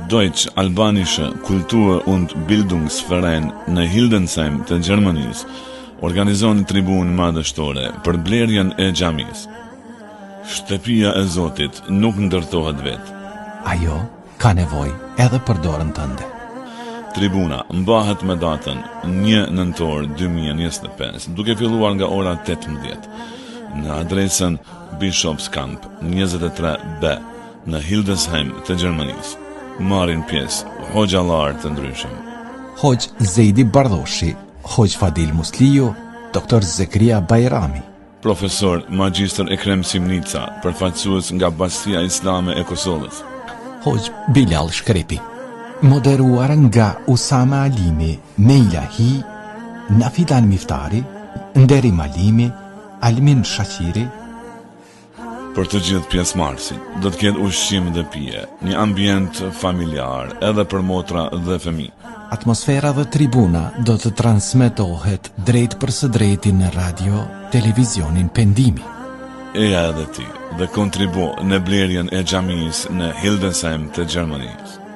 Deutsch-albanische Kultur- und Bildungsverein në Hildesheim të Gjermanisë organizon tribunë madhështore për blerjen e xhamisë. Shtëpia e Zotit nuk ndërtohet vetë. Ajo ka nevojë edhe për dorën tënde. Tribuna mbahet me datën 1 nëntor 2025, duke filluar nga ora 18 në adresën Bischofskamp 23B në Hildesheim të Gjermanisë. Marrin pjesë hoxhallar të ndryshëm. Hoxh Zejdi Bardhoshi, Hoxh Fadil Musliu, Dr. Zekria Bajrami, Profesor Magjistër Ekrem Simnica, përfaqësues nga Bashkia Islame e Kosovës. Hoxh Bilal Shkrepi, moderuar nga Usama Alimi, Meila Hi, Nafidan Miftari, Nderi Malimi, Almin Shaqiri. Për të gjithë pjesëmarrësit, do të ketë ushqim dhe pije, një ambient familjar edhe për motra dhe fëmijë. Atmosfera dhe tribuna do të transmetohet drejt për së drejti në radio, televizionin Pendimi. Eja edhe ti dhe kontribu në blerjen e xhamisë në Hildesheim të Gjermanisë.